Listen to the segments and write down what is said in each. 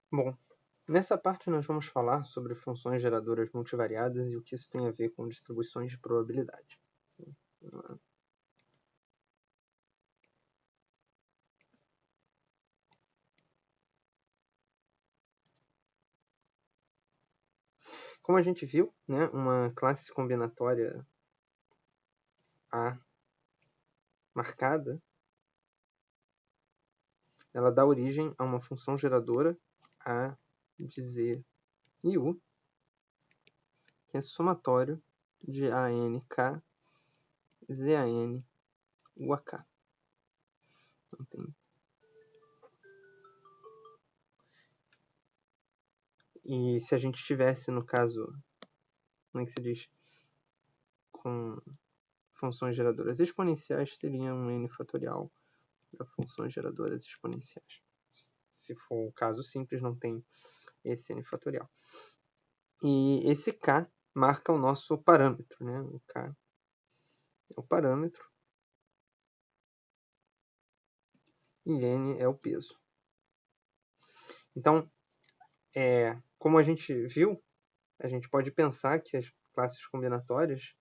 Bom, nessa parte nós vamos falar sobre funções geradoras multivariadas e o que isso tem a ver com distribuições de probabilidade. Como a gente viu, né, uma classe combinatória A marcada, ela dá origem a uma função geradora A de Z e U, que é somatório de ANK, ZAN, UAK. Então, tem... E se a gente tivesse, no caso, como é que se diz? Com funções geradoras exponenciais, teria um n fatorial para funções geradoras exponenciais. Se for o caso simples, não tem esse n fatorial. E esse k marca o nosso parâmetro, né? O k é o parâmetro e n é o peso. Então, como a gente viu, a gente pode pensar que as classes combinatórias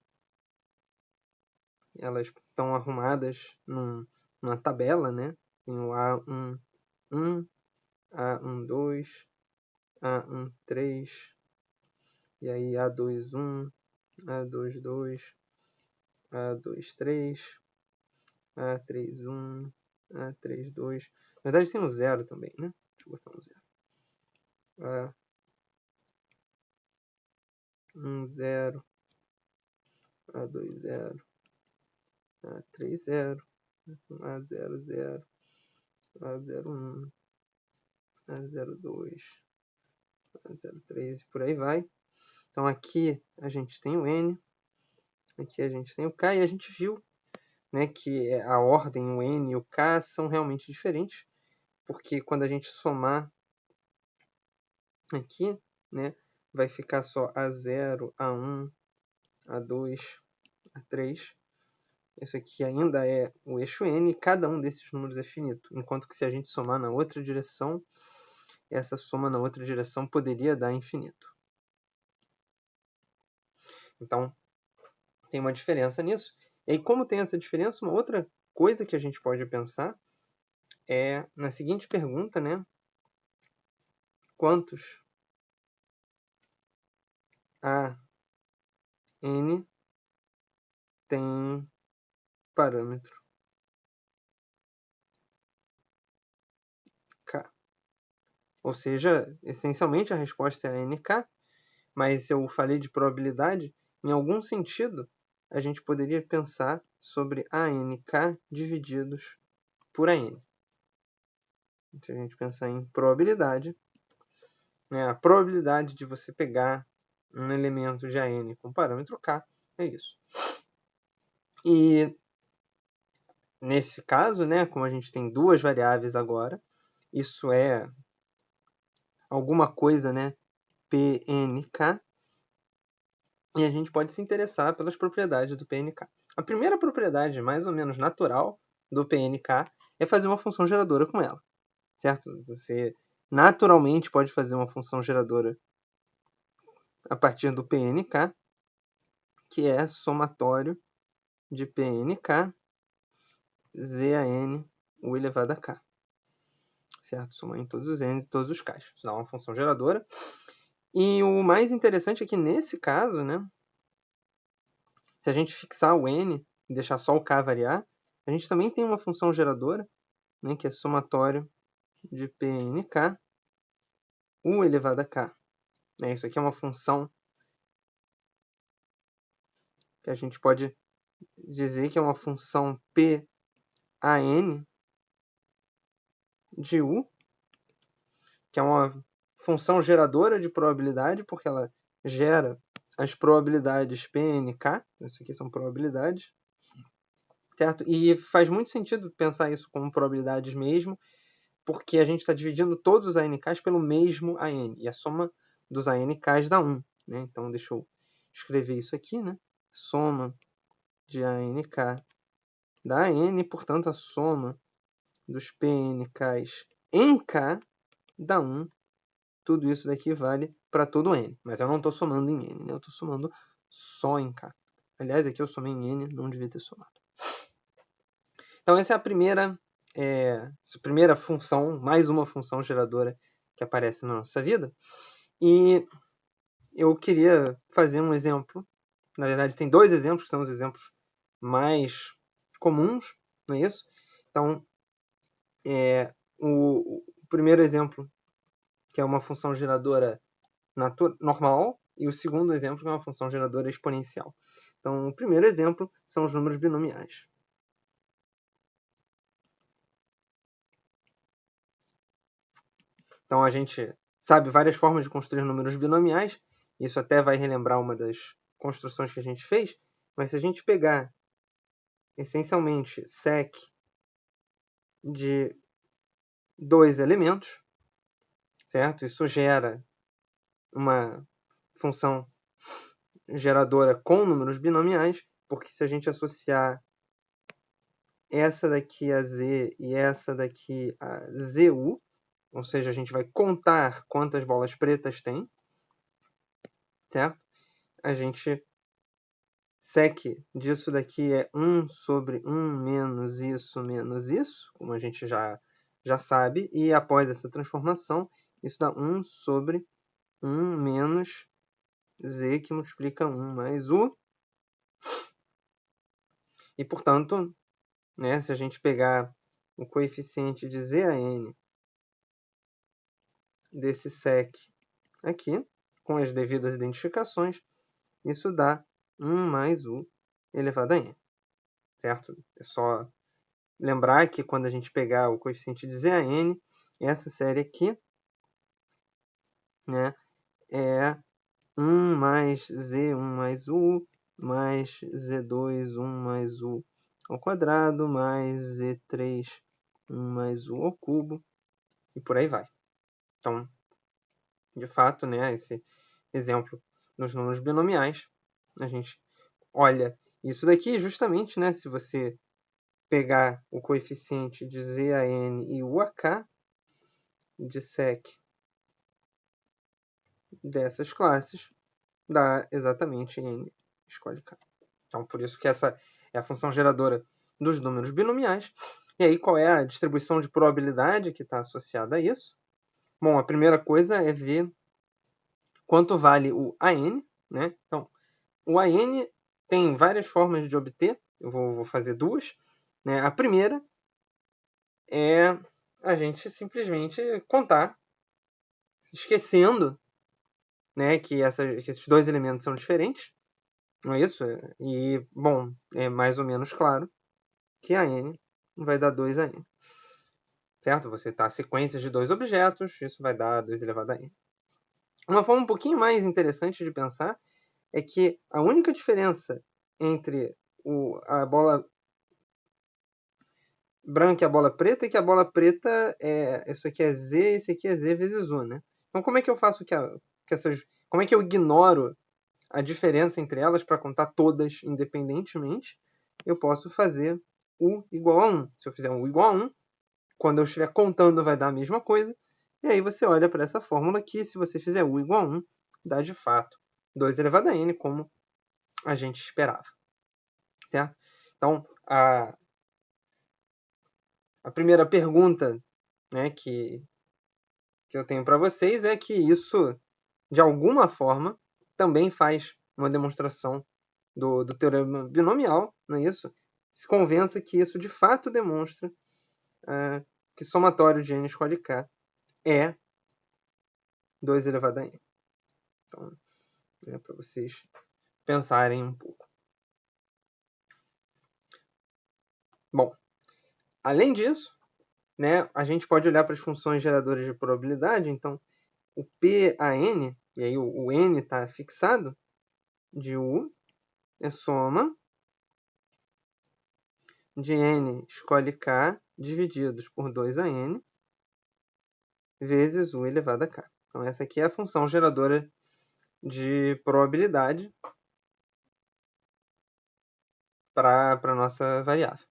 elas estão arrumadas numa tabela, né? Tem o A11, A12, A13, e aí A21, A22, A23, A31, A32. Na verdade tem um zero também, né? Deixa eu botar um zero. A10, A20, A30, A00, A01, A02, A03 e por aí vai. Então aqui a gente tem o N, aqui a gente tem o K, e a gente viu, né, que a ordem, o N e o K são realmente diferentes, porque quando a gente somar aqui, né, vai ficar só A0, A1, A2, A3. Isso aqui ainda é o eixo N, e cada um desses números é finito, enquanto que se a gente somar na outra direção, essa soma na outra direção poderia dar infinito. Então, tem uma diferença nisso. E aí, como tem essa diferença, uma outra coisa que a gente pode pensar é na seguinte pergunta, né? Quantos AN tem parâmetro K? Ou seja, essencialmente a resposta é ANK, mas eu falei de probabilidade, em algum sentido, a gente poderia pensar sobre ANK divididos por AN. Se a gente pensar em probabilidade, né, a probabilidade de você pegar um elemento de AN com parâmetro K é isso. E nesse caso, né, como a gente tem duas variáveis agora, isso é alguma coisa, né, PNK, e a gente pode se interessar pelas propriedades do PNK. A primeira propriedade, mais ou menos natural, do PNK é fazer uma função geradora com ela, certo? Você naturalmente pode fazer uma função geradora a partir do PNK, que é somatório de PNK ZAN U elevado a K. Certo? Somar em todos os n's e todos os k's. Isso dá uma função geradora. E o mais interessante é que nesse caso, né, se a gente fixar o n e deixar só o k variar, a gente também tem uma função geradora, né, que é somatório de PNK U elevado a K. Isso aqui é uma função que a gente pode dizer que é uma função PAN de U, que é uma função geradora de probabilidade, porque ela gera as probabilidades PNK, isso aqui são probabilidades, certo? E faz muito sentido pensar isso como probabilidades mesmo, porque a gente está dividindo todos os ANKs pelo mesmo AN, e a soma dos ANKs dá 1. Né? Então, deixa eu escrever isso aqui, né? Soma de ANK dá AN, portanto, a soma dos PNKs em K dá 1, tudo isso daqui vale para todo n. Mas eu não estou somando em n, né? Eu estou somando só em k. Aliás, aqui eu somei em n, não devia ter somado. Então, essa é a primeira função, mais uma função geradora que aparece na nossa vida. E eu queria fazer um exemplo. Na verdade, tem dois exemplos, que são os exemplos mais comuns, não é isso? Então, o primeiro exemplo, que é uma função geradora normal, e o segundo exemplo, que é uma função geradora exponencial. Então, o primeiro exemplo são os números binomiais. Então, a gente sabe várias formas de construir números binomiais. Isso até vai relembrar uma das construções que a gente fez. Mas se a gente pegar, essencialmente, sec de 2 elementos, certo? Isso gera uma função geradora com números binomiais, porque se a gente associar essa daqui a z e essa daqui a zu, ou seja, a gente vai contar quantas bolas pretas tem, certo? A gente sec disso daqui é 1 sobre 1 menos isso, como a gente já sabe, e após essa transformação, isso dá 1 sobre 1 menos z, que multiplica 1 mais u. E, portanto, né, se a gente pegar o coeficiente de z a n desse sec aqui, com as devidas identificações, isso dá 1 mais u elevado a n. Certo? É só lembrar que quando a gente pegar o coeficiente de z a n, essa série aqui, né, é 1 mais z1 mais u, mais z2, 1 mais u ao quadrado, mais z3, 1 mais u ao cubo, e por aí vai. Então, de fato, né, esse exemplo nos números binomiais, a gente olha isso daqui justamente, né, se você pegar o coeficiente de z a n e u a k de sec dessas classes, dá exatamente n escolhe k. Então, por isso que essa é a função geradora dos números binomiais. E aí, qual é a distribuição de probabilidade que está associada a isso? Bom, a primeira coisa é ver quanto vale o AN, né? Então, o AN tem várias formas de obter. Eu vou fazer duas. Né? A primeira é a gente simplesmente contar, esquecendo, né, que esses dois elementos são diferentes. Não é isso? E, bom, é mais ou menos claro que a n vai dar 2 a n. Certo? Você está sequências de dois objetos, isso vai dar 2 elevado a n. Uma forma um pouquinho mais interessante de pensar é que a única diferença entre a bola branca e a bola preta é que a bola preta isso aqui é z, esse aqui é z vezes u, né? Então, como é que eu faço como é que eu ignoro a diferença entre elas para contar todas independentemente? Eu posso fazer u igual a 1. Se eu fizer u igual a 1, quando eu estiver contando vai dar a mesma coisa. E aí você olha para essa fórmula aqui, se você fizer u igual a 1, dá de fato 2 elevado a n, como a gente esperava. Certo? Então, a primeira pergunta, né, que eu tenho para vocês é que isso, de alguma forma, também faz uma demonstração do teorema binomial, não é isso? Se convença que isso de fato demonstra que somatório de n escolhe k é 2 elevado a n. Então, para vocês pensarem um pouco. Bom, além disso, né, a gente pode olhar para as funções geradoras de probabilidade. Então, o PAN, e aí o n está fixado, de u é soma de n escolhe k divididos por 2 a n vezes u elevado a k. Então, essa aqui é a função geradora de probabilidade para a nossa variável.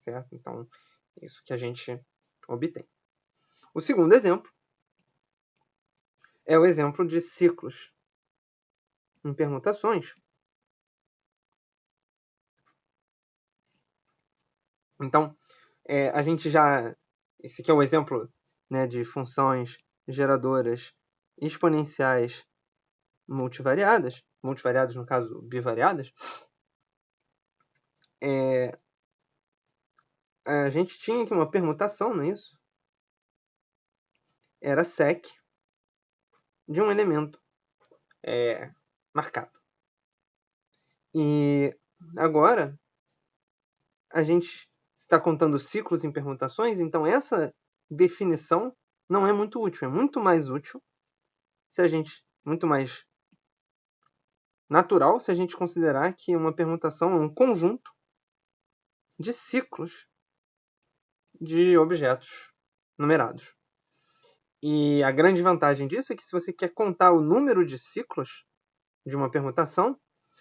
Certo? Então, isso que a gente obtém. O segundo exemplo é o exemplo de ciclos em permutações. Então, a gente já... Esse aqui é o exemplo, né, de funções geradoras exponenciais multivariadas no caso bivariadas. A gente tinha aqui uma permutação, não é isso? Era sec de um elemento marcado. E agora a gente está contando ciclos em permutações, então essa definição não é muito útil. É muito mais útil se a gente... muito mais natural se a gente considerar que uma permutação é um conjunto de ciclos de objetos numerados. E a grande vantagem disso é que se você quer contar o número de ciclos de uma permutação,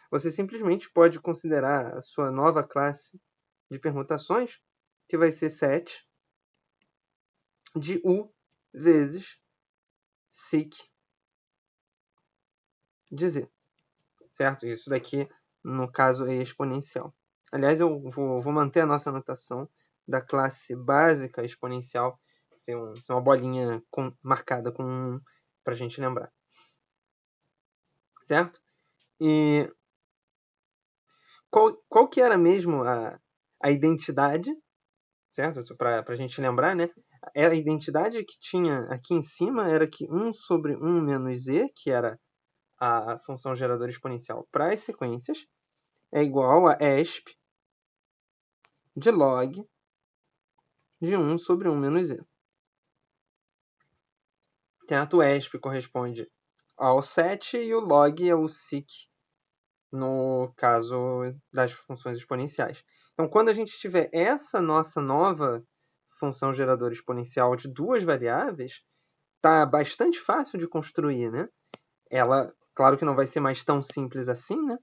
você simplesmente pode considerar a sua nova classe de permutações, que vai ser set de U vezes seq de Z. Certo? Isso daqui, no caso, é exponencial. Aliás, eu vou manter a nossa notação da classe básica exponencial ser uma bolinha marcada com 1 para a gente lembrar. Certo? E qual que era mesmo a identidade? Certo? Para a gente lembrar, né? A identidade que tinha aqui em cima era que 1 sobre 1 menos z, que era a função geradora exponencial para as sequências, é igual a esp de log de 1 sobre 1 menos z. Certo? O esp corresponde ao set e o log é o seq, no caso das funções exponenciais. Então, quando a gente tiver essa nossa nova função geradora exponencial de duas variáveis, está bastante fácil de construir, né? Ela, claro que não vai ser mais tão simples assim, né?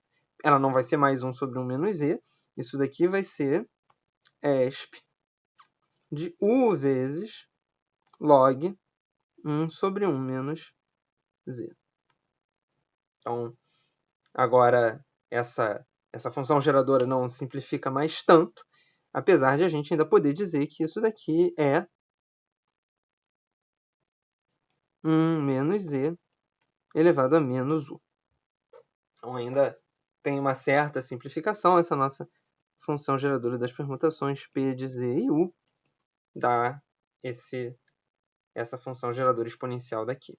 Ela não vai ser mais 1 sobre 1 menos z. Isso daqui vai ser esp de u vezes log 1 sobre 1 menos z. Então, agora, essa função geradora não simplifica mais tanto, apesar de a gente ainda poder dizer que isso daqui é 1 menos z elevado a menos u. Então, ainda tem uma certa simplificação essa nossa função geradora das permutações p de z e u dá essa função geradora exponencial daqui.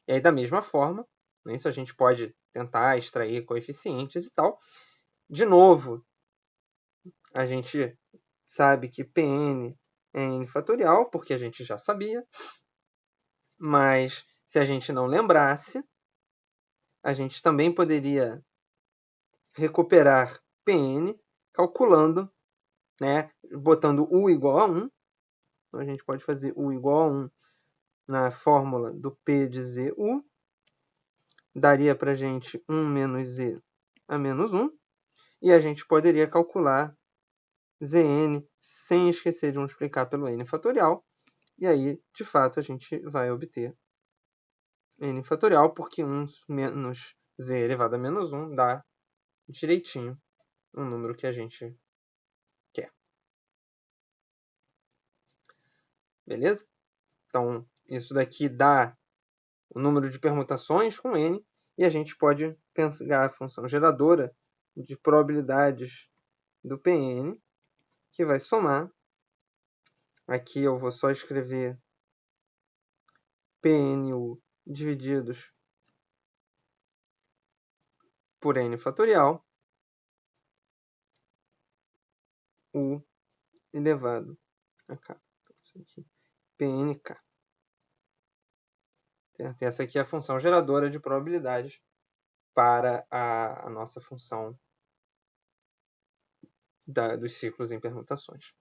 E aí, da mesma forma, isso a gente pode tentar extrair coeficientes e tal. De novo, a gente sabe que Pn é n fatorial, porque a gente já sabia. Mas, se a gente não lembrasse, a gente também poderia recuperar Pn calculando, né, botando u igual a 1. Então, a gente pode fazer u igual a 1 na fórmula do P de ZU. Daria para a gente 1 menos Z a menos 1. E a gente poderia calcular Zn sem esquecer de multiplicar pelo n fatorial. E aí, de fato, a gente vai obter n fatorial, porque 1 menos z elevado a menos 1 dá direitinho o número que a gente quer. Beleza? Então, isso daqui dá o número de permutações com n, e a gente pode pegar a função geradora de probabilidades do Pn, que vai somar. Aqui eu vou só escrever PNU divididos por n fatorial, u elevado a k. Então, isso aqui, PNK. Certo? Essa aqui é a função geradora de probabilidades para a nossa função dos ciclos em permutações.